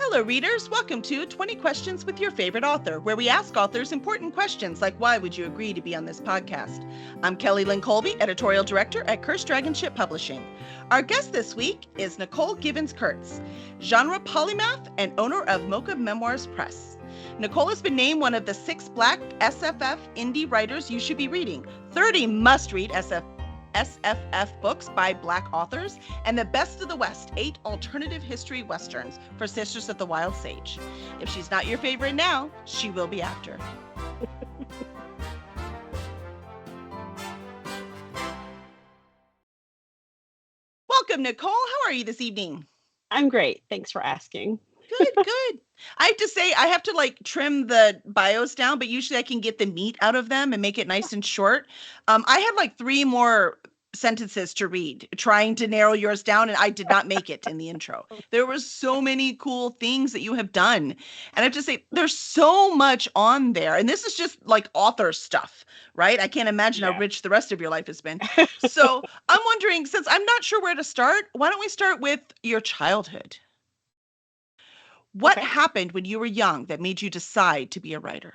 Hello, readers. Welcome to 20 Questions with Your Favorite Author, where we ask authors important questions like, why would you agree to be on this podcast? I'm Kelly Lynn Colby, Editorial Director at Kurtz Dragonship Publishing. Our guest this week is Nicole Kurtz, genre polymath and owner of Mocha Memoirs Press. Nicole has been named one of the 6 Black SFF indie writers you should be reading, 30 must-read SFF books by Black authors, and the best of the West, 8 alternative history westerns for Sisters of the Wild Sage. If she's not your favorite now, she will be after. Welcome, Nicole. How are you this evening? I'm great. Thanks for asking. Good. I have to say, I have to trim the bios down, but usually I can get the meat out of them and make it nice and short. I had 3 more sentences to read, trying to narrow yours down, and I did not make it in the intro. There were so many cool things that you have done. And I have to say, there's so much on there. And this is just author stuff, right? I can't imagine how rich the rest of your life has been. So I'm wondering, since I'm not sure where to start, why don't we start with your childhood? What happened when you were young that made you decide to be a writer?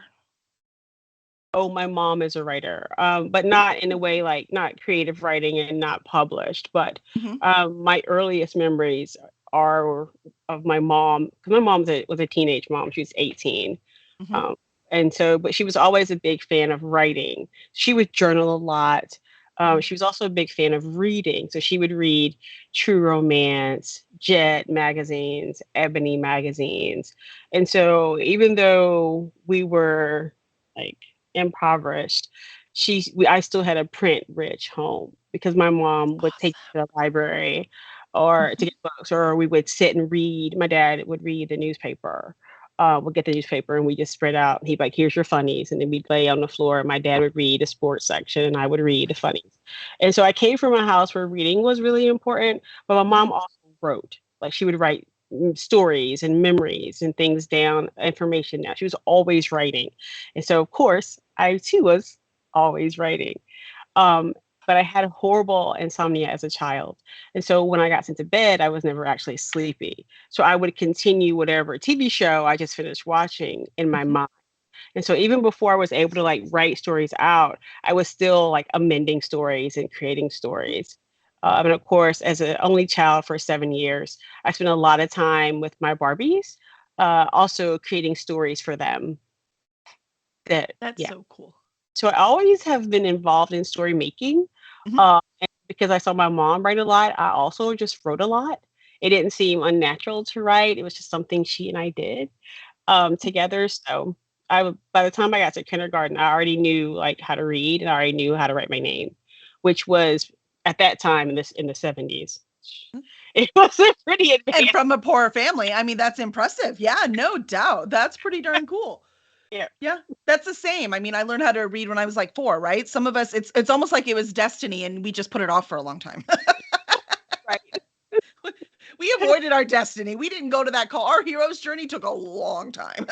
Oh, my mom is a writer, but not in a way not creative writing and not published. But my earliest memories are of my mom, because my mom was a teenage mom. She was 18. But she was always a big fan of writing. She would journal a lot. She was also a big fan of reading. So she would read True Romance, Jet magazines, Ebony magazines. And so even though we were impoverished, I still had a print-rich home because my mom would take me to the library or to get books, or we would sit and read. My dad would read the newspaper. We'll get the newspaper and we just spread out. He'd be like, here's your funnies. And then we'd lay on the floor. And my dad would read the sports section and I would read the funnies. And so I came from a house where reading was really important, but my mom also wrote. She would write stories and memories and things down, information down. She was always writing. And so, of course, I too was always writing. But I had horrible insomnia as a child. And so when I got sent to bed, I was never actually sleepy. So I would continue whatever TV show I just finished watching in my mind. And so even before I was able to write stories out, I was still amending stories and creating stories. And of course, as an only child for 7 years, I spent a lot of time with my Barbies, also creating stories for them. That's so cool. So I always have been involved in story making. And because I saw my mom write a lot, I also just wrote a lot. It didn't seem unnatural to write. It was just something she and I did together. So by the time I got to kindergarten, I already knew how to read, and I already knew how to write my name, which was at that time in the 70s. It wasn't pretty advanced. And from a poor family, I mean, that's impressive. Yeah, no doubt. That's pretty darn cool. Yeah, that's the same. I mean, I learned how to read when I was 4, right? Some of us, it's almost like it was destiny and we just put it off for a long time. Right. We avoided our destiny. We didn't go to that call. Our hero's journey took a long time.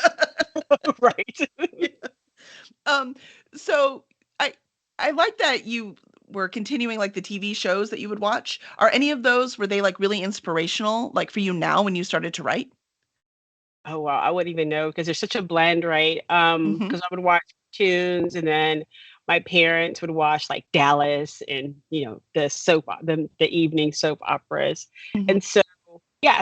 Right. So I like that you were continuing the TV shows that you would watch. Are any of those, were they really inspirational, for you now when you started to write? Oh, wow. I wouldn't even know because there's such a blend, right? Because I would watch cartoons, and then my parents would watch Dallas and, the evening soap operas. And so,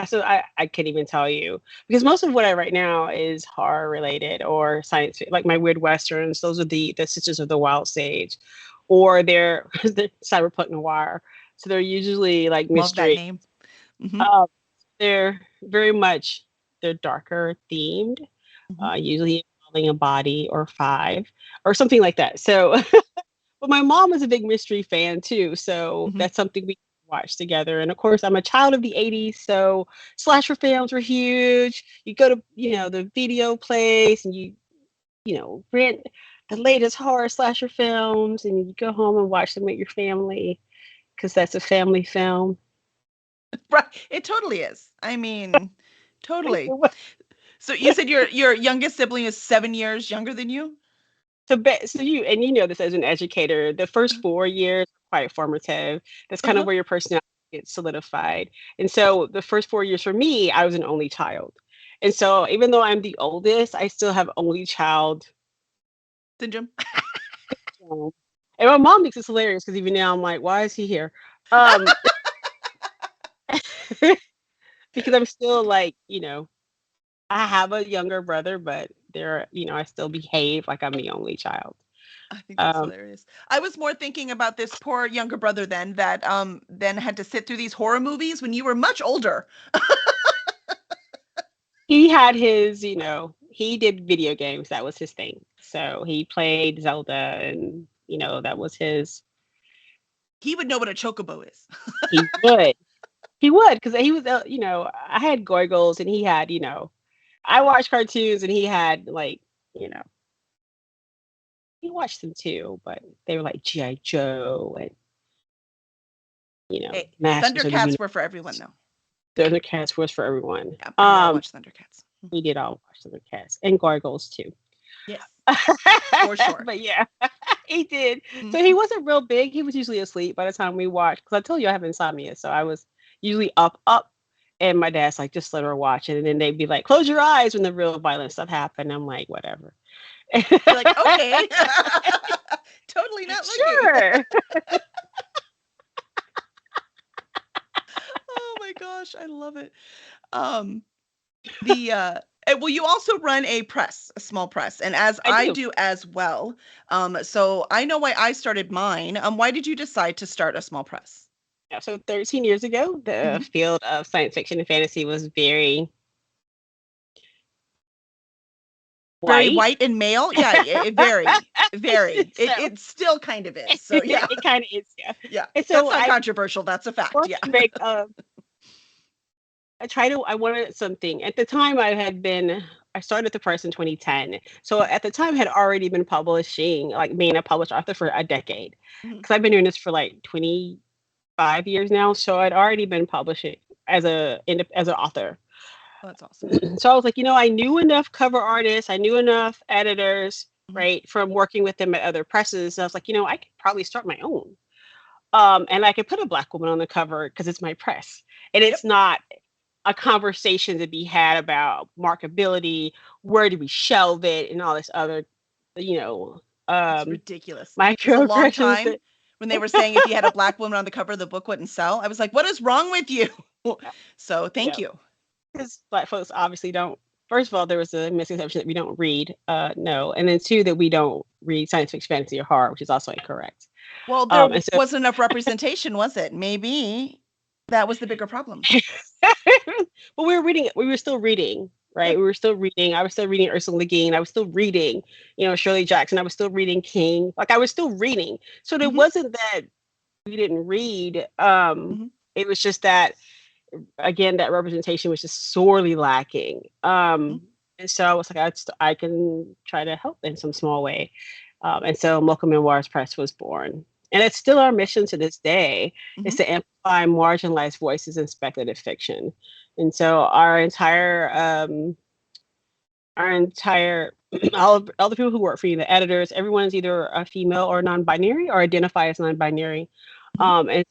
so I can't even tell you, because most of what I write now is horror related or science, my Weird Westerns. Those are the Sisters of the Wild Sage, or they're cyberpunk noir. So they're usually mystery. Love that name. They're very much, they're darker themed, usually involving a body or 5 or something like that. So, but my mom was a big mystery fan too. So that's something we watched together. And of course, I'm a child of the 80s. So slasher films were huge. You go to, the video place and you rent the latest horror slasher films and you go home and watch them with your family because that's a family film. Right. It totally is. I mean, totally. So you said your youngest sibling is 7 years younger than you? So you know this as an educator, the first 4 years are quite formative. That's kind of where your personality gets solidified. And so the first 4 years for me, I was an only child. And so even though I'm the oldest, I still have only child Syndrome. syndrome. And my mom thinks it's hilarious because even now I'm like, why is he here? Um, because I'm still like, I have a younger brother, but I still behave like I'm the only child. I think that's Um, hilarious. I was more thinking about this poor younger brother then that then had to sit through these horror movies when you were much older. he had he did video games. That was his thing. So he played Zelda and, that was his, He would know what a chocobo is. he would, he would, because he was, I had Goigles and he had, I watched cartoons and he had like, you know, he watched them too, but they were like G.I. Joe and, Hey, Masters of the Thundercats Universe. were for everyone though. Thundercats was for everyone. Yeah, we all watched Thundercats. We did all watch Thundercats and Gargoyles too. Yes, for sure. But yeah, he did. So he Mhm. wasn't real big. He was usually asleep by the time we watched. Because I told you I have insomnia, so I was usually up, and my dad's like, just let her watch it, and then they'd be like, close your eyes when the real violent stuff happened. I'm like, whatever. You're like, okay, totally not looking. Sure. Oh my gosh, I love it. Um, the well, you also run a small press, and as I I do. do as well. So I know why I started mine. Why did you decide to start a small press? Yeah, so 13 years ago, the Mhm. field of science fiction and fantasy was very Very white. white and male. Yeah, very, very. So It still kind of is. So yeah, it kind of is, yeah. yeah. And That's so not I controversial. That's a fact. wanted Yeah. to make I wanted something. At the time, I started the press in 2010. So at the time, I had already been publishing, like being a published author for a decade. Mhm. Because I've been doing this for like 25 years now. So I'd already been publishing as an author. Oh, that's awesome. So I was like, I knew enough cover artists, I knew enough editors, Mhm. right, from working with them at other presses. And I was like, I could probably start my own. And I could put a Black woman on the cover because it's my press. And Yep. it's not a conversation to be had about markability, where do we shelve it, and all this other, you know, It's um, ridiculous. There's a long microaggressions time that when they were saying if you had a Black woman on the cover, the book wouldn't sell. I was like, what is wrong with you? So thank yeah, you. because Black folks obviously don't. First of all, there was a misconception that we don't read, no, and then two, that we don't read science fiction, fantasy, or horror, which is also incorrect. Well, there And so, wasn't enough representation, was it? Maybe that was the bigger problem. but we were reading. We were still reading, right? Yep. We were still reading. I was still reading Ursula Le Guin. I was still reading, Shirley Jackson. I was still reading King. Like I was still reading. So it Hmm. wasn't that we didn't read. Hmm. It was just that again, that representation was just sorely lacking. And so I was like, I can try to help in some small way. And so Local Memoirs Press was born. And it's still our mission to this day is Hmm. to amplify marginalized voices in speculative fiction. And so our entire all the people who work for you, the editors, everyone's either a female or non-binary or identify as non-binary. Hmm. And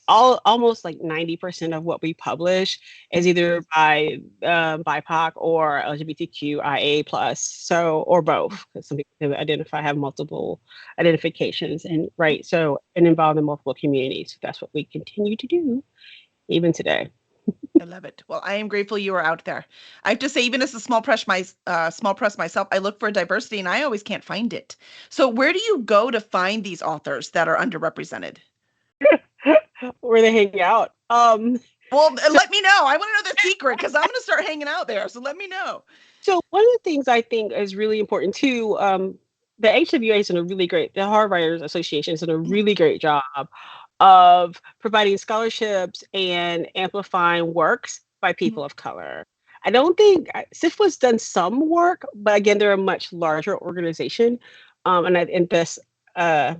almost like 90% of what we publish is either by BIPOC or LGBTQIA plus, so or both, because some people can have multiple identifications and right, so and involved in multiple communities. That's what we continue to do even today. I love it. Well, I am grateful you are out there. I have to say, even as a small press myself, I look for diversity and I always can't find it. So, where do you go to find these authors that are underrepresented? Where they hang out. Well, So let me know. I want to know the secret because I'm going to start hanging out there. So let me know. So one of the things I think is really important too, the HWA is doing a really great, the Hard Writers Association is doing a Mhm. really great job of providing scholarships and amplifying works by Mhm. people of color. I don't think SIFWA's done some work, but again, they're a much larger organization, and I invest a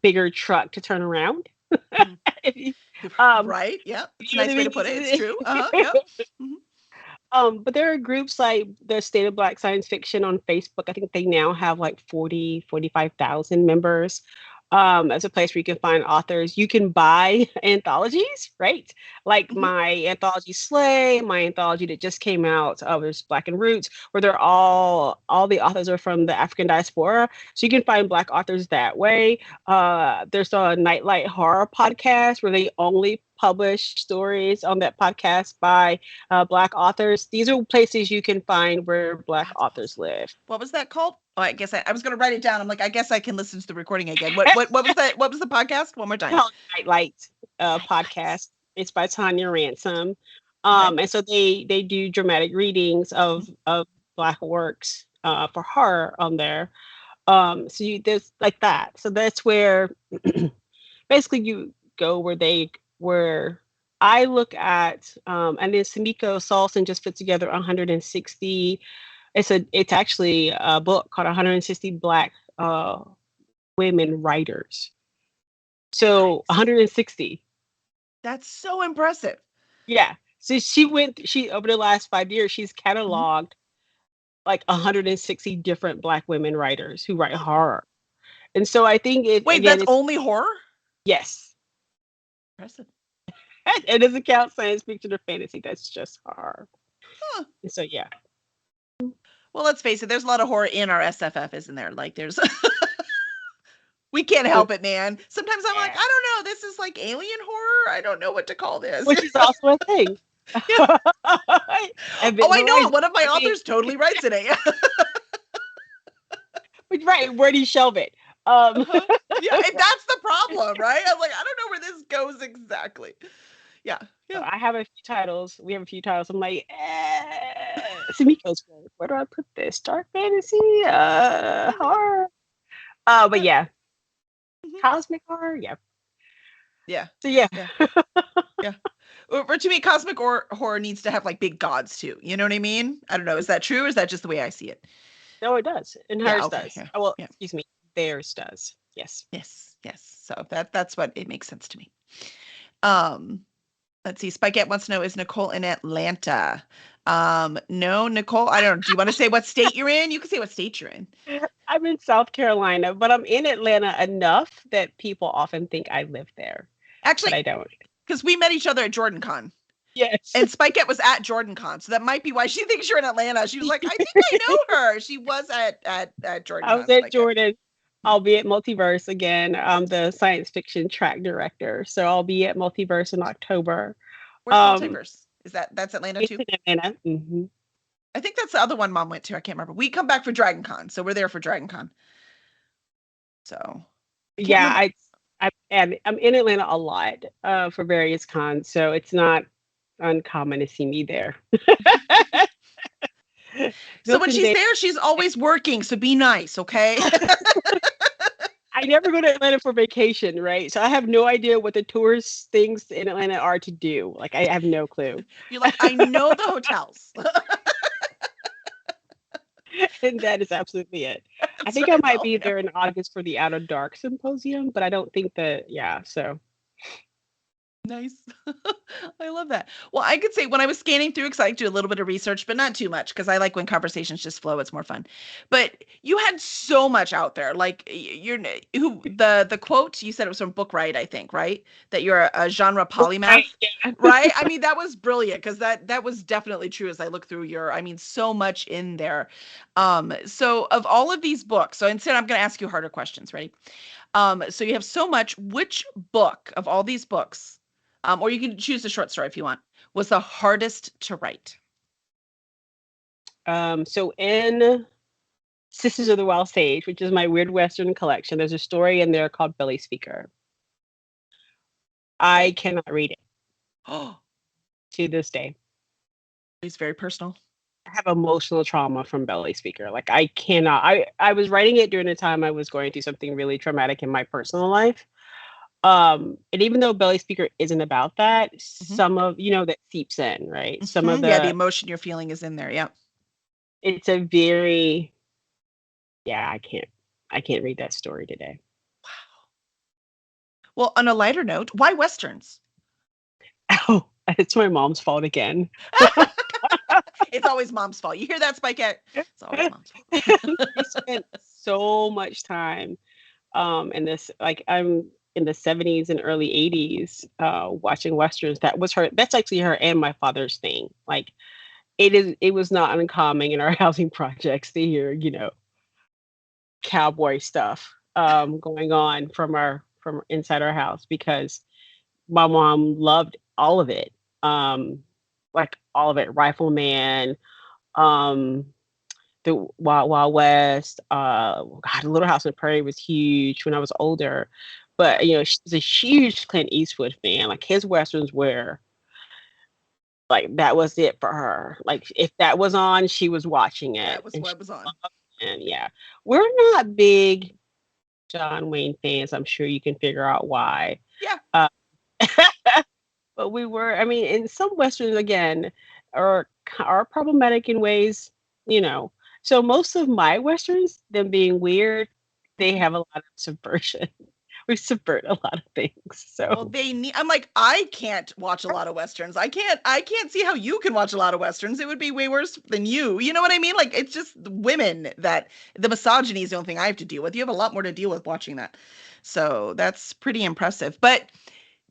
bigger truck to turn around. Mhm. if you, um, Right. Yeah. It's a you know nice way to what put it. It's I true. Uh-huh. mean? Yep. Mhm. But there are groups like the State of Black Science Fiction on Facebook. I think they now have like 45,000 members. as a place where you can find authors. You can buy anthologies, right? Like Mhm. my anthology Slay, my anthology that just came out, there's Black and Roots, where they're all the authors are from the African diaspora. So you can find Black authors that way. There's a Nightlight Horror podcast where they only publish stories on that podcast by Black authors. These are places you can find where Black That's authors awesome. live. What was that called? Oh, I guess I was going to write it down. I'm like, I guess I can listen to the recording again. What was that? What was the podcast? One more time. Called Nightlight Nightlights. podcast. It's by Tanya Ransom. Okay. And so they do dramatic readings of Black works for horror on there. So there's like that. So that's where basically you go where I look at and then Samiko Salson just put together 160. It's actually a book called 160 Black women writers. So Nice. 160. That's so impressive. Yeah. So she over the last 5 years, she's Mhm. cataloged like 160 different Black women writers who write Huh. horror. And so I think Wait, again, that's it's only horror? yes. Impressive. It doesn't count science fiction or fantasy. That's just horror. Huh. And so yeah. Well, let's face it. There's a lot of horror in our SFF, isn't there? Like, there's we can't help it, man. Sometimes I'm like, Yeah. I don't know. This is like alien horror. I don't know what to call this. Which is also a thing. Yeah. Oh, Event I know. Horizon. One of my I mean, authors totally writes in it. right, where do you shelve it? Uh-huh. Yeah, and that's the problem, right? I'm like, I don't know where this goes exactly. Yeah, So yeah. I have a few titles. We have a few titles. I'm like, Samiko's good. Where do I put this? Dark fantasy, Mhm. horror. But Yeah. yeah, Mhm. cosmic horror. Yeah. Yeah. So yeah. Yeah. Yeah. Or to me, cosmic or horror needs to have like big gods too. You know what I mean? I don't know. Is that true, or is that just the way I see it? No, it does, and Yeah. hers Okay. does. Yeah. Oh, well, Yeah. excuse me, theirs does. Yes. Yes. Yes. So that's what it makes sense to me. Um, let's see. Spikette wants to know, is Nicole in Atlanta? No, Nicole. I don't know. Do you want to say what state you're in? You can say what state you're in. I'm in South Carolina, but I'm in Atlanta enough that people often think I live there, but Actually, I don't. because we met each other at JordanCon. Yes. And Spikette was at JordanCon, so that might be why she thinks you're in Atlanta. She was like, I think I know her. She was at I was JordanCon, at Spikette. Jordan. Yeah. I'll be at Multiverse again. I'm the science fiction track director, so I'll be at Multiverse in October. Where's Um, Multiverse? That's Atlanta it's too? in Atlanta. I think that's the other one Mom went to. I can't remember. We come back for DragonCon, so we're there for DragonCon. So I can't Yeah, remember. I'm in Atlanta a lot for various cons, so it's not uncommon to see me there. So when Milton she's Day. there, she's always working. So be nice, okay? I never go to Atlanta for vacation, right? So I have no idea what the tourist things in Atlanta are to do. Like I have no clue. You're like, I know the hotels. And that is absolutely it. I That's think I right. might Well, be yeah. there in August for the Out of Dark symposium, but I don't think that, yeah, so Nice. I love that. Well, I could say when I was scanning through, because I do a little bit of research, but not too much, because I like when conversations just flow. It's more fun. But you had so much out there. Like you're who the quote you said it was from Book Right, I think, right? That you're a genre right, polymath, yeah. right? I mean, that was brilliant because that was definitely true as I look through your. I mean, so much in there. So of all of these books, so instead I'm going to ask you harder questions. Ready? So you have so much. Which book of all these books? Or you can choose a short story if you want, was the hardest to write? So in Sisters of the Wild Sage, which is my Weird Western collection, there's a story in there called Belly Speaker. I Okay. cannot read it Oh, to this day. it's very personal. I have emotional trauma from Belly Speaker. Like I cannot. I was writing it during the time I was going through something really traumatic in my personal life. And even though Belly Speaker isn't about that, Hmm. some of that seeps in, right? Some of Yeah, the the emotion you're feeling is in there. Yeah. it's a very yeah, I can't read that story today. Wow. Well, on a lighter note, why westerns? Oh, it's my mom's fault again. It's always mom's fault. You hear that, Spikette? It's always mom's fault. We spent so much time And this, like, I'm in the 70s and early 80s, watching westerns. That's actually her and my father's thing. Like, it was not uncommon in our housing projects to hear, cowboy stuff going on from inside our house, because my mom loved all of it. Like, all of it. Rifleman, um, the Wild West, God, Little House on the Prairie was huge when I was older. But she's a huge Clint Eastwood fan. Like, his westerns were like, that was it for her. Like, if that was on, she was watching it, That was and what was on. yeah, we're not big John Wayne fans. I'm sure you can figure out why. Yeah. Uh, but we were. I mean, in some westerns, again, are problematic in ways, you know. So most of my westerns, them being weird, they Mhm. have a lot of subversion. We subvert a lot of things. Well, So they need. I'm like, I can't watch a lot of westerns. I can't see how you can watch a lot of westerns. It would be way worse than you. You know what I mean? Like, it's just women that the misogyny is the only thing I have to deal with. You have a lot more to deal with watching that. So that's pretty impressive. But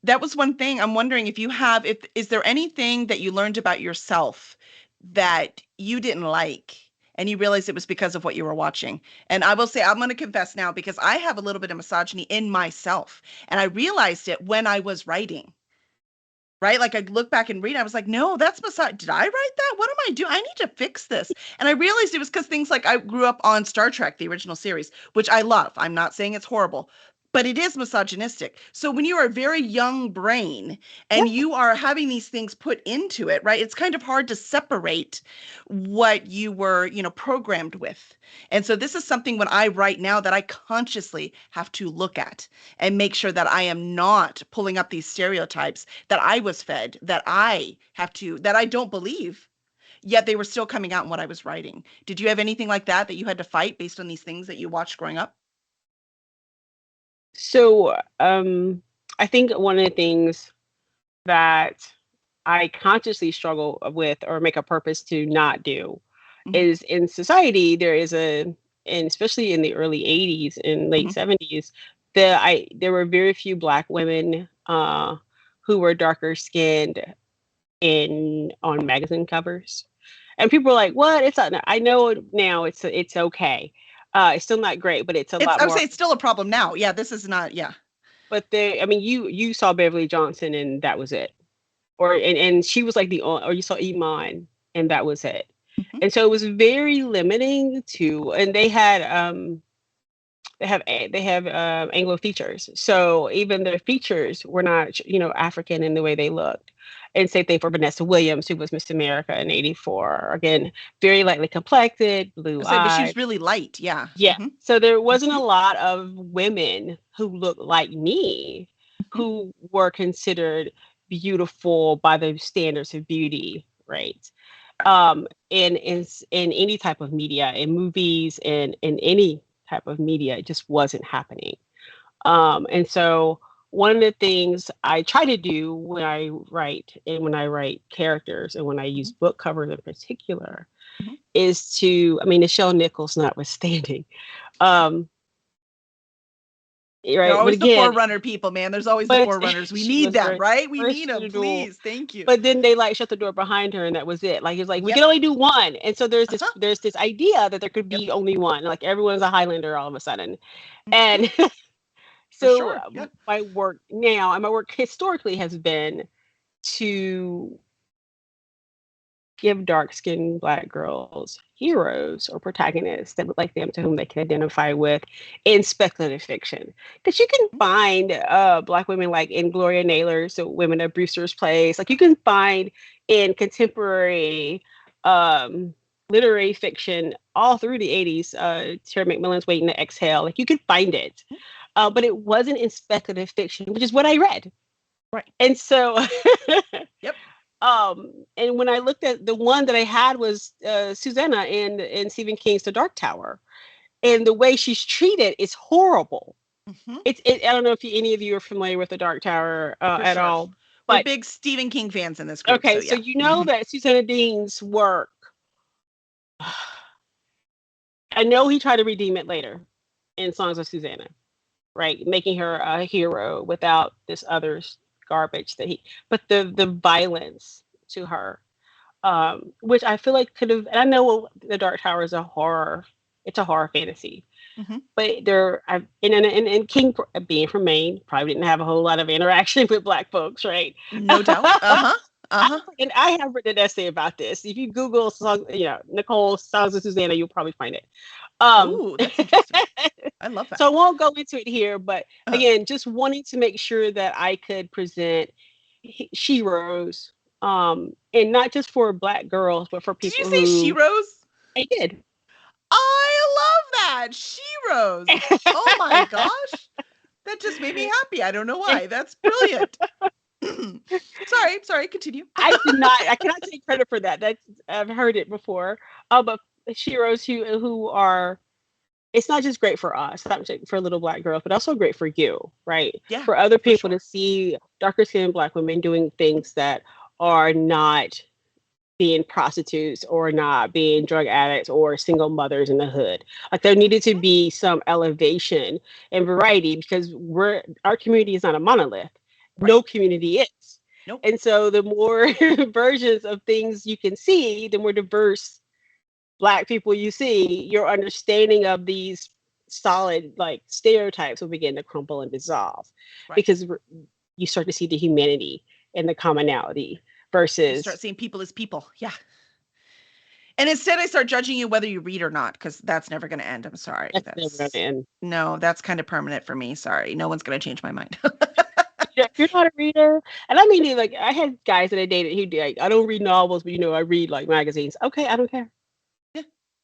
that was one thing. I'm wondering if you have, if is there anything that you learned about yourself that you didn't like and you realized it was because of what you were watching? And I will say, I'm going to confess now, because I have a little bit of misogyny in myself, and I realized it when I was writing. Right? Like, I look back and read, I was like, no, that's beside. Did I write that? What am I doing? I need to fix this. And I realized it was because things like, I grew up on Star Trek, the original series, which I love. I'm not saying it's horrible, but it is misogynistic. So when you are a very young brain yeah. and you are having these things put into it, right? It's kind of hard to separate what you were, programmed with. And so this is something when I write now that I consciously have to look at and make sure that I am not pulling up these stereotypes that I was fed, that I don't believe, yet they were still coming out in what I was writing. Did you have anything like that you had to fight based on these things that you watched growing up? So I think one of the things that I consciously struggle with, or make a purpose to not do, Hmm. is, in society there is and especially in the early 80s and late Hmm. 70s, there were very few black women who were darker skinned in on magazine covers. And people were like, "What? It's not." I know now it's okay. It's still not great, but it's a It's lot I would more. say it's still a problem now. Yeah, this is not. Yeah. But I mean, you saw Beverly Johnson and that was it, and she was like the only, or you saw Iman and that was it. Hmm. And so it was very limiting to, and they have Anglo features, so even their features were not, African in the way they looked. And same thing for Vanessa Williams, who was Miss America in '84. Again, very lightly complected, blue I say, but she was eyed. really light. Yeah. Yeah. Hmm. So there wasn't a Hmm. lot of women who looked like me Hmm. who were considered beautiful by the standards of beauty, right? In any type of media, in movies, and in any type of media, it just wasn't happening. And so one of the things I try to do when I write, and when I write characters, and when I use book covers in particular, Hmm. is to, I mean, Nichelle Nichols notwithstanding, um, They're right? But always the again, forerunner people, man. There's always the but forerunners. We she need was them, very right? We need them. versatile. Please. Thank you. But then they like shut the door behind her, and that was it. Like, it's like we can Yep. only do one, and so Uh-huh. there's this idea that there could Yep. be only one. Like, everyone's a Highlander all of a sudden, Hmm. and For so sure. Yeah. my work now, and my work historically, has been to give dark skinned black girls heroes or protagonists that look like them, to whom they can identify with, in speculative fiction. Because you can find black women, like in Gloria Naylor's so Women of Brewster's Place. Like, you can find in contemporary um, literary fiction all through the 80s. Terry McMillan's Waiting to Exhale. Like, you could find it. But it wasn't in speculative fiction, which is what I read. Right. And so Yep. and when I looked at the one that I had, was Susanna in Stephen King's The Dark Tower, and the way she's treated is horrible. Hmm. I don't know if any of you are familiar with The Dark Tower For at sure. all, We're but big Stephen King fans in this group, so okay, so yeah. you know that Susanna Dean's work, I know he tried to redeem it later in Songs of Susanna. right? Making her a hero without this other garbage that he, but the violence to her, which I feel like could have, and I know the Dark Tower is a horror, it's a horror fantasy, Mm-hmm. but there, and King, being from Maine, probably didn't have a whole lot of interaction with Black folks, right? No doubt. Uh-huh. Uh-huh. And I have written an essay about this. If you Google Nicole Songs of Susanna, you'll probably find it. Um, Oh, that's interesting. I love so I that. won't go into it here, but Uh, again, just wanting to make sure that I could present sheroes, and not just for Black girls, but for did you people say She who Rose? I did. I love that. She Rose. Oh my gosh. That just made me happy. I don't know why. That's brilliant. Sorry, continue. I did not. I cannot take credit for that. That's I've heard it before. But sheroes who are, it's not just great for us, not just for little Black girls, but also great for you, right? Yeah, For other for people to sure. see darker skinned Black women doing things that are not being prostitutes or not being drug addicts or single mothers in the hood. Like there needed to Mhm. be some elevation and variety because our community is not a monolith. Right. No community is. Nope. And so the more versions of things you can see, the more diverse Black people you see, your understanding of these solid like stereotypes will begin to crumble and dissolve Right. because you start to see the humanity and the commonality You start versus seeing people as people. Yeah. And instead I start judging you whether you read or not, because that's never going to end. I'm sorry. that's never going to That's end. no, that's kind of permanent for me. Sorry. No one's going to change my mind. Yeah, if you're not a reader, and I mean, like, I had guys that I dated who did, like, I don't read novels, but I read like magazines. Okay, I don't care. Yeah.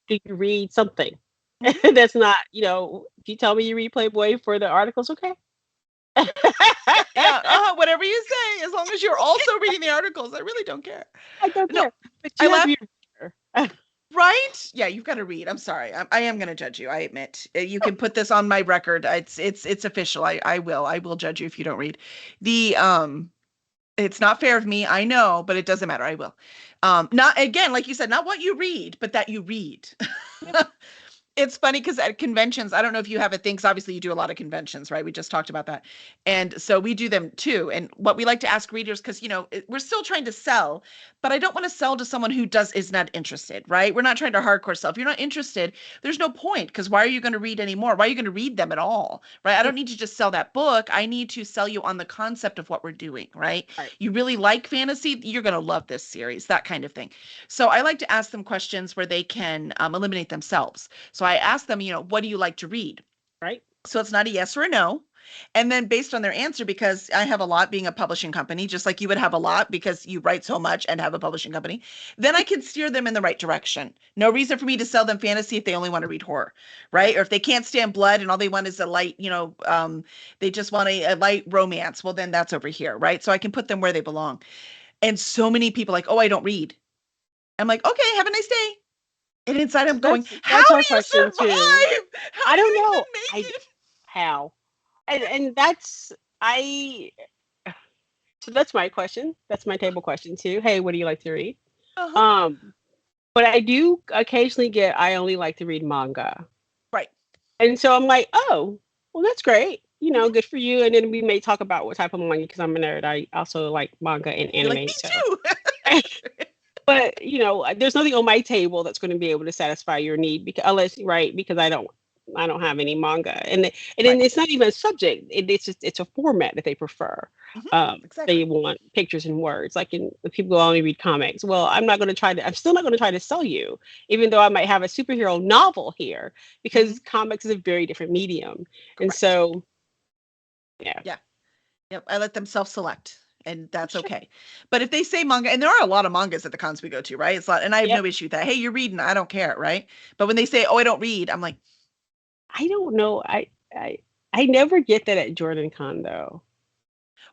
Do you read something? Hmm. That's not, if you tell me you read Playboy for the articles, okay. Yeah. Yeah. Whatever you say, as long as you're also reading the articles, I really don't care. I don't No, care. But I you have to laugh. be a reader. Right? Yeah, you've got to read. I'm sorry. I am going to judge you. I admit. You can put this on my record. It's official. I will judge you if you don't read. The it's not fair of me. I know, but it doesn't matter. I will. Not again, like you said, not what you read, but that you read. Yep. It's funny because at conventions, I don't know if you have a thing, 'cause obviously you do a lot of conventions, right? We just talked about that. And so we do them too. And what we like to ask readers, because we're still trying to sell, but I don't want to sell to someone who is not interested, right? We're not trying to hardcore sell. If you're not interested, there's no point, because why are you going to read anymore? Why are you going to read them at all? Right? I don't need to just sell that book. I need to sell you on the concept of what we're doing, right? Right. You really like fantasy, you're going to love this series, that kind of thing. So I like to ask them questions where they can eliminate themselves. So I ask them, what do you like to read? Right. So it's not a yes or a no. And then based on their answer, because I have a lot being a publishing company, just like you would have a lot because you write so much and have a publishing company, then I can steer them in the right direction. No reason for me to sell them fantasy if they only want to read horror, right? Right. Or if they can't stand blood and all they want is a light, they just want a light romance. Well, then that's over here, right? So I can put them where they belong. And so many people like, oh, I don't read. I'm like, okay, have a nice day. And inside I'm So going, that's how my do you question too. survive? How I do don't you know. even make I it? how, and that's I. So that's my question. That's my table question too. Hey, what do you like to read? Uh-huh. Um, but I do occasionally get. I only like to read manga. Right. And so I'm like, oh, well, that's great. Mhm. Good for you. And then we may talk about what type of manga because I'm a nerd. I also like manga and You're like, me anime. So, too. but there's nothing on my table that's going to be able to satisfy your need because unless right because I don't have any manga and Right. then it's not even a subject. It's just it's a format that they prefer. Hmm. They Exactly. want pictures and words. Like in people only read comics. Well, I'm not going to try to. I'm still not going to try to sell you, even though I might have a superhero novel here Hmm. because comics is a very different medium. And Correct. so, yeah, Yeah. Yep. I let them self-select, and that's sure, okay. But if they say manga, and there are a lot of mangas at the cons we go to, right? It's not, and I have yep. no issue with that. Hey, you're reading, I don't care, right? But when they say, oh, I don't read, I'm like, I don't know. I I never get that at Jordan Con though.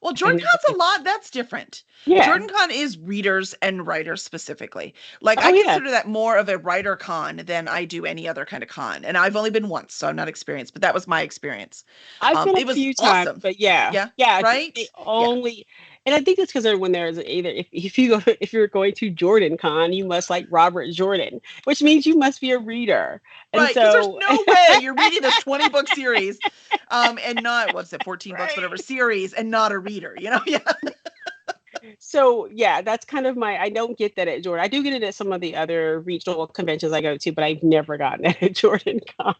well, I Jordan never Con's a get. lot. That's different. Yeah. Jordan Con is readers and writers specifically. Like I Oh yeah. consider that more of a writer con than I do any other kind of con. And I've only been once, so I'm not experienced, but that was my experience. I've been a It was few times, awesome. but yeah, Yeah, yeah. They right? Yeah. only. And I think it's because when there's either if you go if you're going to Jordan Con, you must like Robert Jordan, which means you must be a reader. And Right, because there's so no way you're reading this 20 book series, and not what's it, 14 books, right. whatever series, and not a reader. Yeah. So yeah, that's kind of my. I don't get that at Jordan. I do get it at some of the other regional conventions I go to, but I've never gotten it at Jordan Con.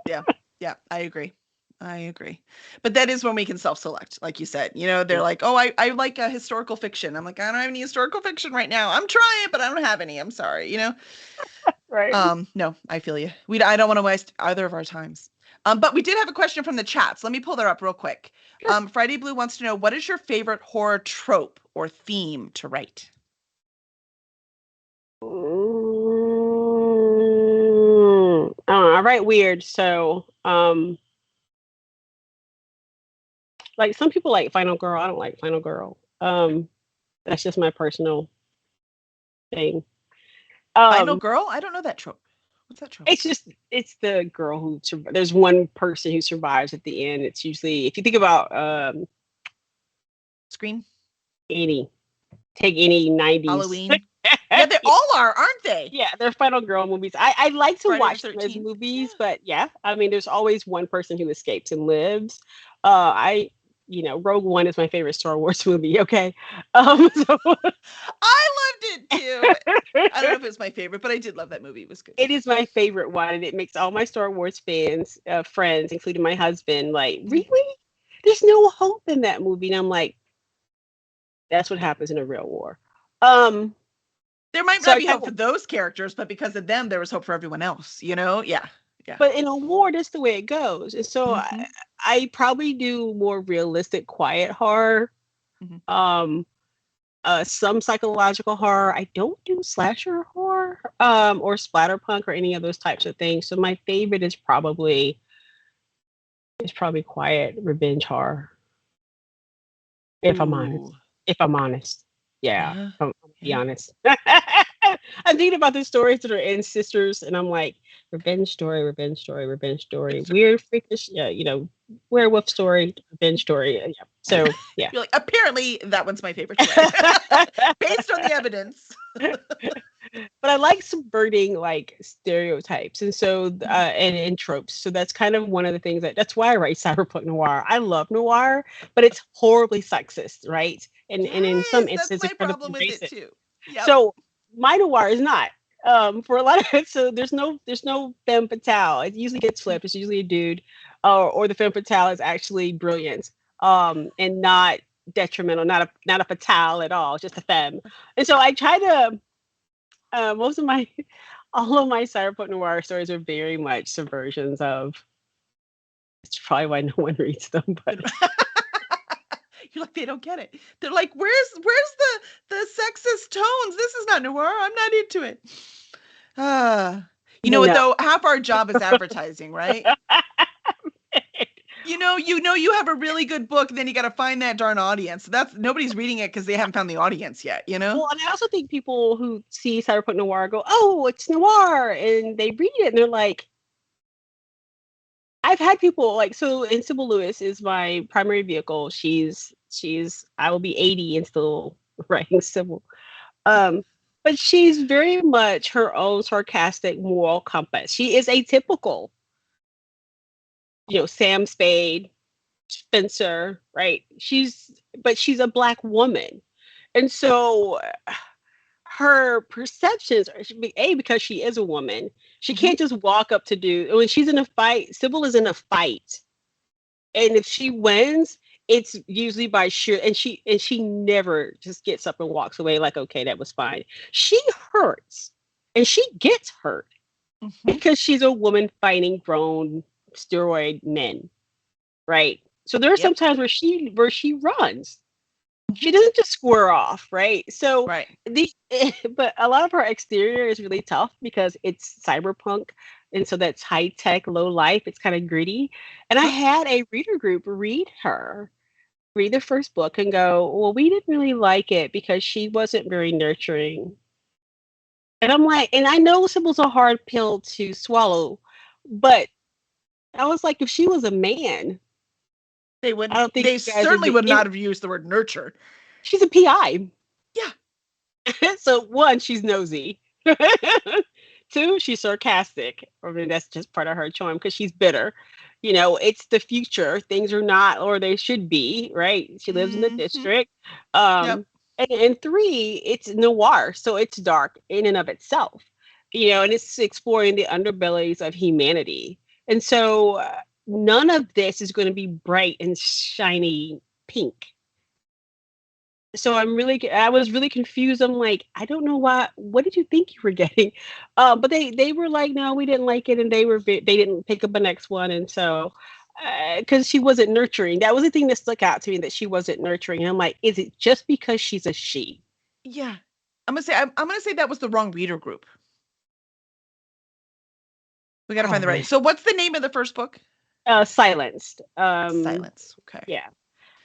Yeah. Yeah. I agree. I agree. But that is when we can self-select, like you said. They're Yeah. like, oh, I like a historical fiction. I'm like, I don't have any historical fiction right now. I'm trying, but I don't have any. I'm sorry. Right. No, I feel you. I don't want to waste either of our times. But we did have a question from the chats. Let me pull that up real quick. Sure. Friday Blue wants to know, what is your favorite horror trope or theme to write? I write weird, so like some people like Final Girl. I don't like Final Girl. That's just my personal thing. Final Um, Girl? I don't know that trope. What's that trope? it's the girl who there's one person who survives at the end. It's usually if you think about Screen? any take any 90s. Halloween? Yeah, they all are, aren't they? Yeah, they're Final Girl movies. I like to Friday the watch them as 13th. movies, Yeah. but yeah, I mean, there's always one person who escapes and lives. I, Rogue One is my favorite Star Wars movie. Okay, so I loved it too. I don't know if it was my favorite, but I did love that movie. It was good. it is my favorite one, and it makes all my Star Wars fans, friends, including my husband, like, really? There's no hope in that movie, and I'm like, that's what happens in a real war. Um, There might so not I be kind hope for of those characters, but because of them, there was hope for everyone else. Yeah. Yeah. But in a war, that's the way it goes. And so Mm-hmm. I probably do more realistic, quiet horror, Mm-hmm. um, some psychological horror. I don't do slasher horror, or splatterpunk or any of those types of things. So my favorite is probably quiet revenge horror. If I'm honest, Ooh. if I'm honest, yeah, Yeah. I'm be Yeah. honest. I'm thinking about the stories that are in Sisters, and I'm like, revenge story, revenge story, revenge story, weird, freakish, yeah, werewolf story, revenge story. Yeah. So yeah. You're like, apparently that one's my favorite to write. Based on the evidence. But I like subverting like stereotypes and so Mhm. and tropes. So that's kind of one of the things that's why I write cyberpunk noir. I love noir, but it's horribly sexist, right? And in some Yes, that's instances my incredibly problem with it racist. too. Yep. So my noir is not. For a lot of it, so there's no femme fatale. It usually gets flipped. It's usually a dude, or the femme fatale is actually brilliant, and not detrimental, not a fatale at all, just a femme. And so I try to most of my all of my cyberpunk noir stories are very much subversions of. It's probably why no one reads them, but You're like, they don't get it. They're like, where's the sexist tones? This is not noir. I'm not into it. You know what no. though? Half our job is advertising, right? You have a really good book, then you got to find that darn audience. That's nobody's reading it because they haven't found the audience yet. Well, and I also think people who see cyberpunk noir go, "Oh, it's noir," and they read it and they're like, I've had people like so. And Sybil Lewis is my primary vehicle. She's I will be 80 and still writing Sybil. Um, but she's very much her own sarcastic moral compass. She is atypical, Sam Spade, Spencer, right? She's a black woman. And so her perceptions are should be because she is a woman. She Mhm. can't just walk up to do when she's in a fight. Sybil is in a fight, and if she wins, it's usually by sheer and she never just gets up and walks away like, okay, that was fine. She hurts, and she gets hurt Mhm. because she's a woman fighting grown steroid men, right? So there are some Yep. times where she runs. Mhm. She doesn't just square off, right? So Right. the but a lot of her exterior is really tough because it's cyberpunk, and so that's high tech, low life. It's kind of gritty. And I Uh-huh. had a reader group read the first book and go, well, we didn't really like it because she wasn't very nurturing. And I'm like, and I know Sybil's a hard pill to swallow, but I was like, if she was a man, They I wouldn't. don't think They you guys would certainly be. would not have used the word nurture. She's a PI. Yeah. So one, she's nosy. Two, she's sarcastic. I mean, that's just part of her charm because she's bitter. You know, it's the future. Things are not, or they should be, right? She lives in the Mm-hmm. district. Yep. And three, it's noir, so it's dark in and of itself. You know, and it's exploring the underbellies of humanity. And so none of this is going to be bright and shiny pink. So I was really confused. I'm like, I don't know what did you think you were getting? But they were like, no, we didn't like it, and they didn't pick up the next one. And so because she wasn't nurturing, that was the thing that stuck out to me, that she wasn't nurturing. And I'm like, is it just because she's a she? Yeah. I'm gonna say that was the wrong reader group. We got to find the right. Probably. So what's the name of the first book? Silenced. Silence. Okay. Yeah.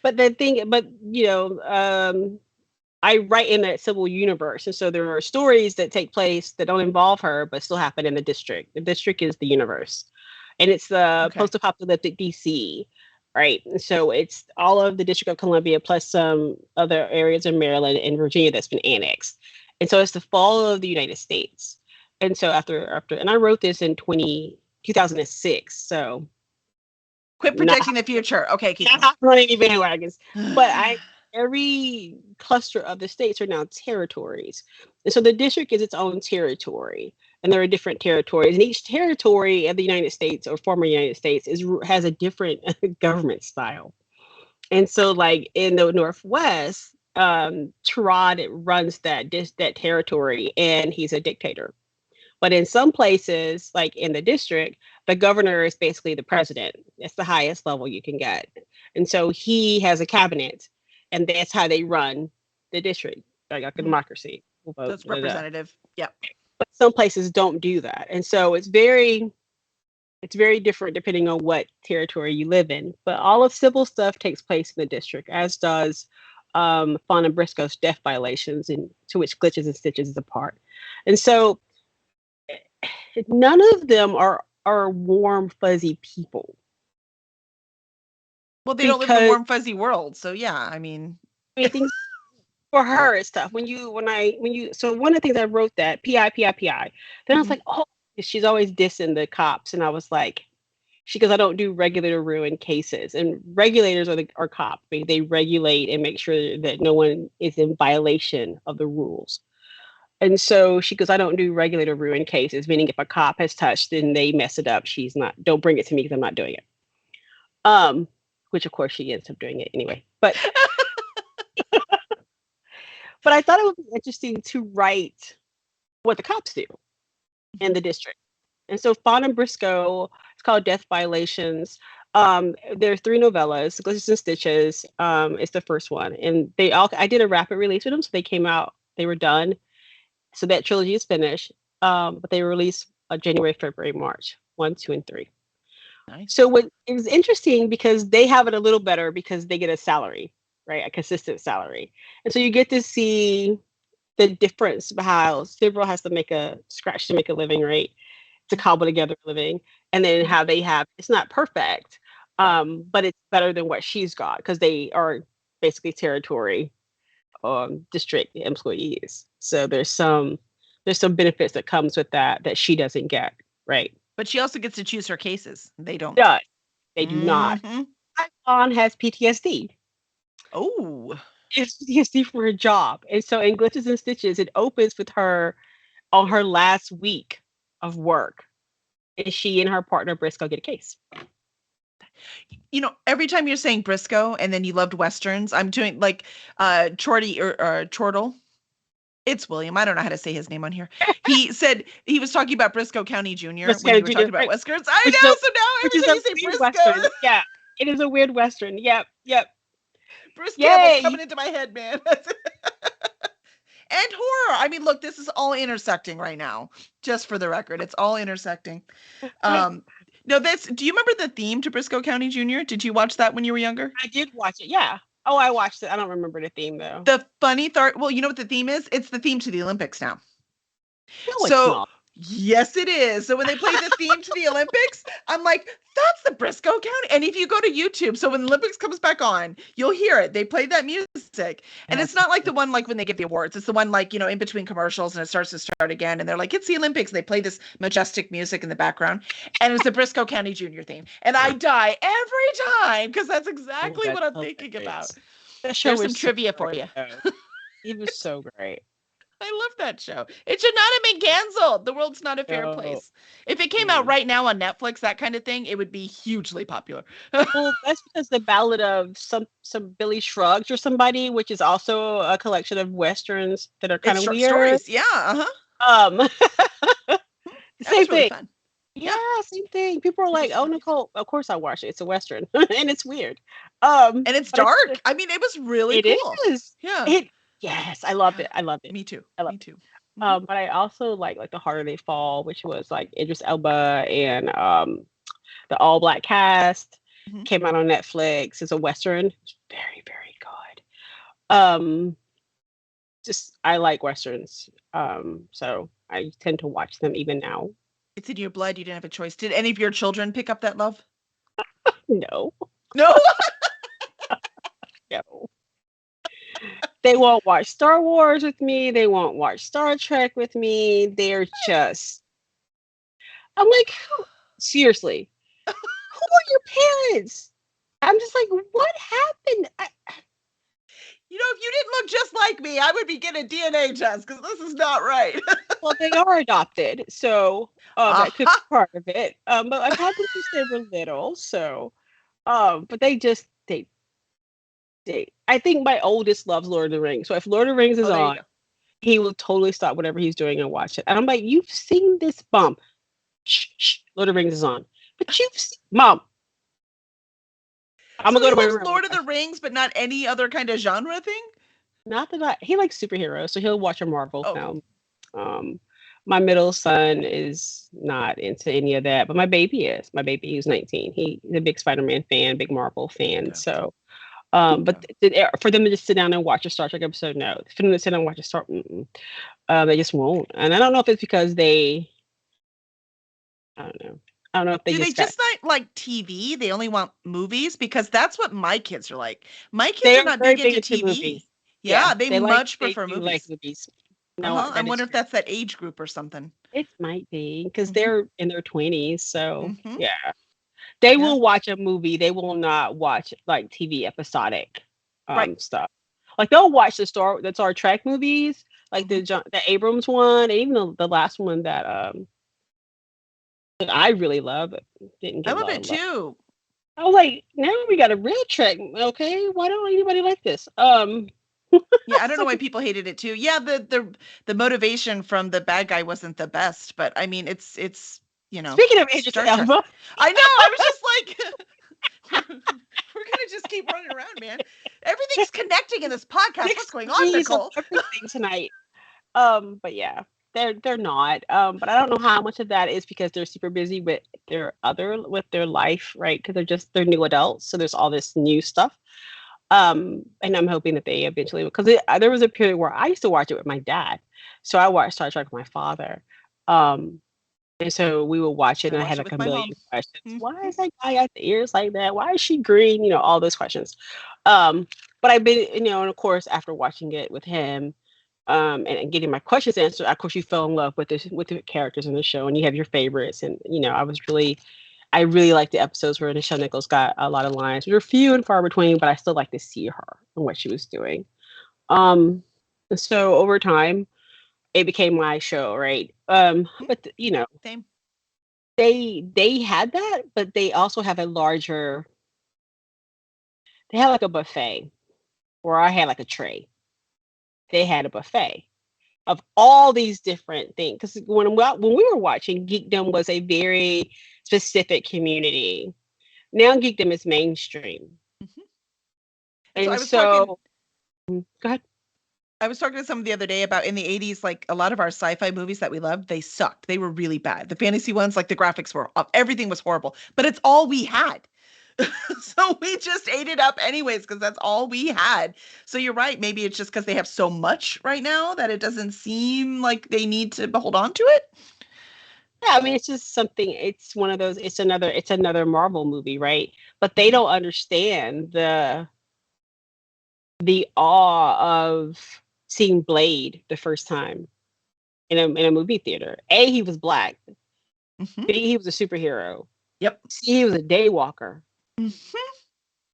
But the thing, but you know, I write in that civil universe, and so there are stories that take place that don't involve her, but still happen in the district. The district is the universe, and it's the Okay. post-apocalyptic DC, right? And so it's all of the District of Columbia plus some other areas in Maryland and Virginia that's been annexed, and so it's the fall of the United States. And so and I wrote this in 2006, so Quit not predicting the future. Okay, keep going. not running any bandwagons, but I every cluster of the states are now territories. And so the district is its own territory. And there are different territories. And each territory of the United States or former United States has a different government style. And so, like in the Northwest, Trod runs that territory, and he's a dictator. But in some places, like in the district, the governor is basically the president. It's the highest level you can get. And so he has a cabinet, and that's how they run the district, like a Mhm. democracy. We'll So vote. it's Da, da, da. representative. Yep. But some places don't do that. And so it's very different depending on what territory you live in. But all of civil stuff takes place in the district, as does Fawn and Briscoe's death violations, and to which Glitches and Stitches is a part. And so none of them are warm fuzzy people, Well, they don't live in a because warm fuzzy world, so yeah. I mean, I mean things for her and stuff. When you so one of the things I wrote, that PI, then I was mhm. like, oh, she's always dissing the cops, and I was like, she goes, I don't do regulator ruin cases, and regulators are cops. They regulate and make sure that no one is in violation of the rules. And so she goes, I don't do regulator ruin cases, meaning if a cop has touched and they mess it up, she's not, don't bring it to me because I'm not doing it. Um, which of course she ends up doing it anyway. But I thought it would be interesting to write what the cops do in Mhm. the district. And so Fawn and Briscoe, it's called Death Violations. There are three novellas. Glitches and Stitches is the first one, and I did a rapid release with them, so they came out, they were done. So that trilogy is finished. But they were released January, February, March, 1, 2, and 3. Nice. So what it was interesting because they have it a little better because they get a salary, right? A consistent salary. And so you get to see the difference of how Civil has to make a scratch to make a living, right? To Mhm. cobble together a living. And then Mhm. how they have, it's not perfect, but it's better than what she's got because they are basically territory district employees. So there's some benefits that comes with that she doesn't get, right? But she also gets to choose her cases. They don't. Does they do not. Hmm. Dawn has PTSD. Oh, It's PTSD from her job, and so in Glitches and Stitches, it opens with her on her last week of work, and she and her partner Briscoe get a case. every time you're saying Briscoe and then you loved westerns, I'm doing like Chorty or Chortle. It's William. I don't know how to say his name on here. He said he was talking about Briscoe County Jr. when Briscoe you were Junior, talking about right? westerns. I Which is a know. So now which every is time a you say weird western. Briscoe, Yeah, it is a weird western. Yep, yep. Bruce Campbell's Yay! coming into my head, man. And horror. I mean, look, this is all intersecting right now. Just for the record, it's all intersecting. I Um, no, that's. Do you remember the theme to Briscoe County Jr.? Did you watch that when you were younger? did watch it. Yeah. Oh, I watched it. I don't remember the theme though. The funny thought. Well, you know what the theme is? It's the theme to the Olympics now. No, it's So not. Yes, it is. So when they play the theme to the Olympics, I'm like, that's the Briscoe County. And if you go to YouTube, so when the Olympics comes back on, you'll hear it. They play that music. And it's That's not like the one like when they give the awards. It's the one like, in between commercials and it starts to start again. And they're like, it's the Olympics. And they play this majestic music in the background. And it's the Briscoe County Junior theme. And I die every time because that's oh, exactly what that's I'm thinking about. hilarious. That show There's some was so trivia for great you. though. It was so great. I love that show. It should not have been canceled. The world's not a fair So, place. If it came out mm. right now on Netflix, that kind of thing, it would be hugely popular. Well, that's because the Ballad of some Billy Shrugs or somebody, which is also a collection of westerns that are kind It's of short weird. stories. Yeah. Uh-huh. Um, That same was really thing. fun. Yeah, Yeah. same thing. People are It like, was "Oh, really fun. Nicole, of course I watch it. It's a western, and it's weird." And it's But I think dark. I mean, it was really it cool. is. Yeah. It yes, I loved Yeah. it. I loved it. Me too. I loved Me it. too. Hmm. But I also like the Harder They Fall, which was like Idris Elba and the all black cast. Hmm. Came out on Netflix. It's a western. It's very very good. Just I like westerns. So I tend to watch them even now. It's in your blood. You didn't have a choice. Did any of your children pick up that love? No, No. no. They won't watch Star Wars with me. They won't watch Star Trek with me. They're just. I'm like, seriously, who are your parents? I'm just like, what happened? If you didn't look just like me, I would be getting a DNA test because this is not right. Well, they are adopted, so that could be Aha. part of it. But I've had them since they were little, so but they. I think my oldest loves Lord of the Rings, so if Lord of the Rings is Oh, there you on, go. he will totally stop whatever he's doing and watch it. And I'm like, you've seen this bump. Shh, shh, Lord of the Rings is on. But Mom, I'm So gonna go he to my loves room. Lord of the Rings, but not any other kind of genre thing? Not that he likes superheroes, so he'll watch a Marvel Oh, okay. film. Um, my middle son is not into any of that, but my baby is. My baby who's 19. He's a big Spider-Man fan, big Marvel fan. Okay. So, Okay. for them to just sit down and watch a Star Trek episode, no. For them to sit down and watch a Star, they just won't. And I don't know if it's because I don't know. I don't know if they Do they just got. just not like TV? They only want movies? Because that's what my kids are like. My kids They are are not very big big into into TV. movies. Yeah, Yeah, they much they prefer do like movies. movies. No, Uh-huh. I that is wonder if true. that's that age group or something. It might be because Mm-hmm. they're in their 20s. So Mm-hmm. yeah, they Yeah. will watch a movie. They will not watch like TV episodic Right. stuff. Like they'll watch the Star Trek movies, like Mm-hmm. the Abrams one, and even the last one that I really love. It didn't I get a love lot it of love. too. I was like, now we got a real Trek. Okay, why don't anybody like this? Yeah, I don't know So why people hated it too. Yeah, the motivation from the bad guy wasn't the best, but I mean, speaking of Idris Star Trek. Elba, I know. I was just like, we're gonna just keep running around, man. Everything's connecting in this podcast. What's six going on, degrees of Nicole? everything tonight. But yeah, they're not. But I don't know how much of that is because they're super busy with their life, right? Because they're new adults, so there's all this new stuff. And I'm hoping that they eventually because there was a period where I used to watch it with my dad, so I watched Star Trek with my father. Um, and so we would watch it, I and I watched had it like with a my mom. million questions. Why Mhm. is that guy got the ears like that? Why is she green? All those questions. But I've been, and of course, after watching it with him, and getting my questions answered, of course, you fell in love with the characters in the show, and you have your favorites. And I really like the episodes where Nichelle Nichols got a lot of lines. They were few and far between, but I still like to see her and what she was doing. Um, so over time, it became my show, right? Mhm. But Same. they had that, but they also have a larger. They had like a buffet, where I had like a tray. They had a buffet of all these different things. Because when we were watching, geekdom was a very specific community. Now geekdom is mainstream, Mhm. And so and so go ahead. I was talking to someone the other day about in the 80s, like a lot of our sci-fi movies that we loved, they sucked. They were really bad. The fantasy ones, like the graphics were, everything was horrible, but it's all we had. So we just ate it up anyways because that's all we had. So you're right. Maybe it's just because they have so much right now that it doesn't seem like they need to hold on to it. Yeah, I mean, it's just something. It's one of those. It's another Marvel movie, right? But they Mhm. don't understand the awe of seeing Blade the first time in a movie theater. A, he was black. Mhm. B, he was a superhero. Yep. C, he was a daywalker. Mhm.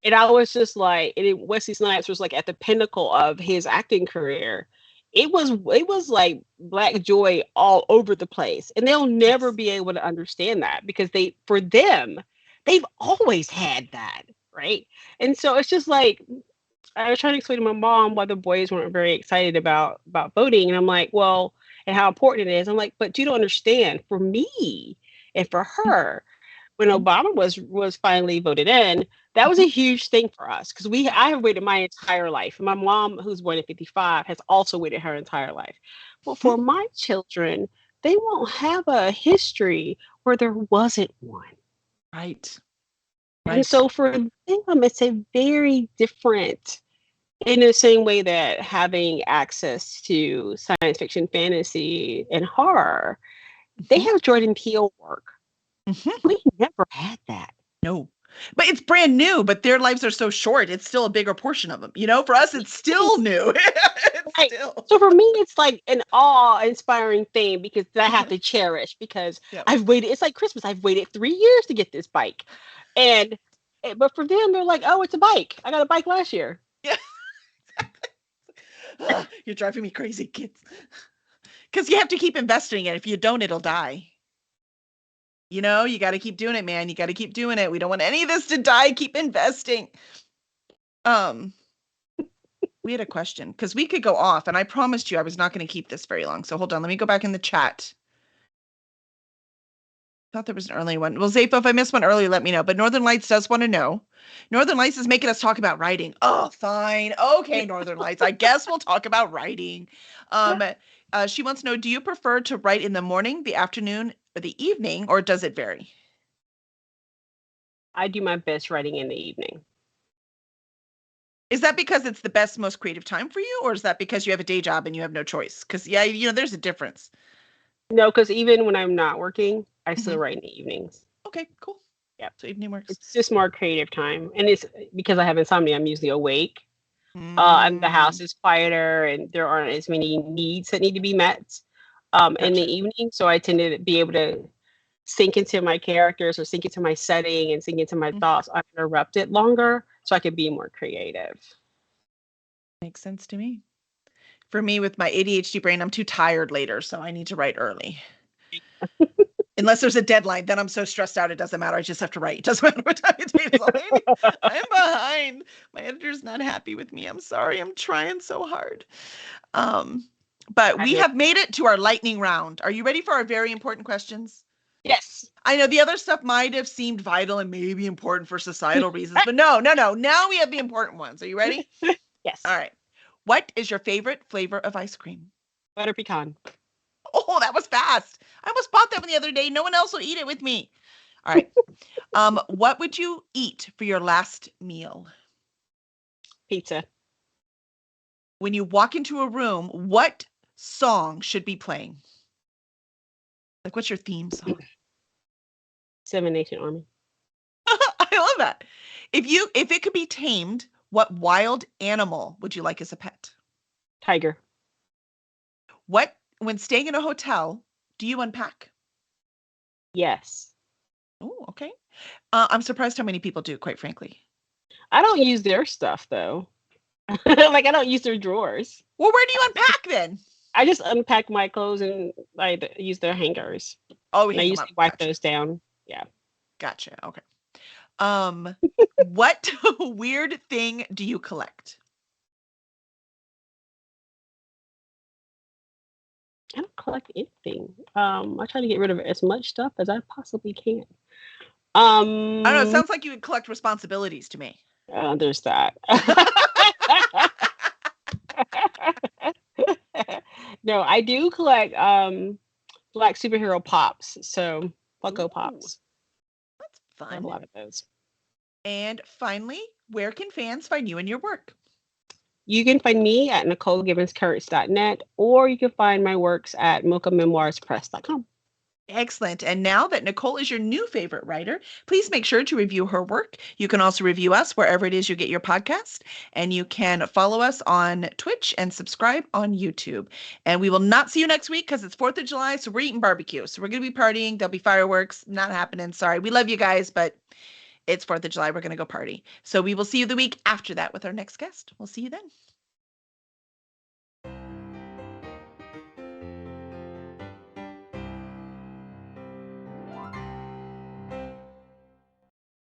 And I was just like, Wesley Snipes was like at the pinnacle of his acting career. It was like black joy all over the place, and they'll never Yes. be able to understand that because for them, they've always had that, right? And so it's just like I was trying to explain to my mom why the boys weren't very excited about voting, and I'm like, well, and how important it is. I'm like, but you don't understand. For me and for her, when Mhm. Obama was finally voted in, that was Mhm. a huge thing for us because we I have waited my entire life. My mom, who's born in '55, has also waited her entire life. Well, Mhm. for my children, they won't have a history where there wasn't one. Right. And Right. so for them, it's a very different, in the same way that having access to science fiction, fantasy, and horror, they Mhm. have Jordan Peele work. Mhm. We never had that. No. But it's brand new, but their lives are so short. It's still a bigger portion of them. You know, for us, it's still new. It's Right. still. So for me, it's like an awe-inspiring thing because I have Uh-huh. to cherish because Yep. I've waited. It's like Christmas. I've waited 3 years to get this bike, and but for them, they're like, "Oh, it's a bike. I got a bike last year." Yeah. Ugh, you're driving me crazy, kids. Because you have to keep investing it. If you don't, it'll die. You know, you got to keep doing it, man. You got to keep doing it. We don't want any of this to die. Keep investing. Um, we had a question because we could go off, and I promised you I was not going to keep this very long. So hold on, let me go back in the chat. Thought there was an early one. Well, Zapo, if I missed one earlier, let me know. But Northern Lights does want to know. Northern Lights is making us talk about writing. Oh, fine. Okay, Northern Lights. I guess we'll talk about writing. Um, she wants to know, do you prefer to write in the morning, the afternoon, or the evening, or does it vary? I do my best writing in the evening. Is that because it's the best, most creative time for you, or is that because you have a day job and you have no choice? Because yeah, there's a difference. No, because even when I'm not working, I Hmm. still write in the evenings. Okay, cool. Yep. So evening works. It's just more creative time, and it's because I have insomnia. I'm usually awake, and the Mm, house is quieter, and there aren't as many needs that need to be met in the gotcha. evening. So I tend to be able to sink into my characters or sink into my setting and sink into my Mhm. thoughts uninterrupted longer, so I can be more creative. Makes sense to me. For me, with my ADHD brain, I'm too tired later, so I need to write early. Unless there's a deadline, then I'm so stressed out it doesn't matter. I just have to write. It doesn't matter what time of day it is. I'm behind. My editor's not happy with me. I'm sorry. I'm trying so hard. Um, but I we do. have made it to our lightning round. Are you ready for our very important questions? Yes. I know the other stuff might have seemed vital and maybe important for societal reasons, but no, no, no. Now we have the important ones. Are you ready? All Yes. right. What is your favorite flavor of ice cream? Butter pecan. Oh, that was fast. I almost bought that one the other day. No one else will eat it with me. All right. What would you eat for your last meal? Pizza. When you walk into a room, what song should be playing? Like, what's your theme song? Seven Nation Army. I love that. If it could be tamed, what wild animal would you like as a pet? Tiger. What when staying in a hotel, do you unpack? Yes. Oh, okay. I'm surprised how many people do, quite frankly. I don't use their stuff though. Like I don't use their drawers. Well, where do you unpack then? I just unpack my clothes and I use their hangers. Oh, we And I hang them usually up. wipe Gotcha. those down. Yeah. Gotcha. Okay. Um, what weird thing do you collect? I don't collect anything. I try to get rid of as much stuff as I possibly can. I don't know. It Um, sounds like you would collect responsibilities to me. there's that. No, I do collect black superhero pops. So Funko Ooh, Pops. that's I have a fun. lot of those. And finally, where can fans find you and your work? You can find me at NicoleGibbonsCurtis.net or you can find my works at mochamemoirspress.com. Excellent. And now that Nicole is your new favorite writer, please make sure to review her work. You can also review us wherever it is you get your podcast. And you can follow us on Twitch and subscribe on YouTube. And we will not see you next week because it's 4th of July. So we're eating barbecue. So we're going to be partying. There'll be fireworks. Not happening. Sorry. We love you guys, but it's 4th of July. We're going to go party. So we will see you the week after that with our next guest. We'll see you then.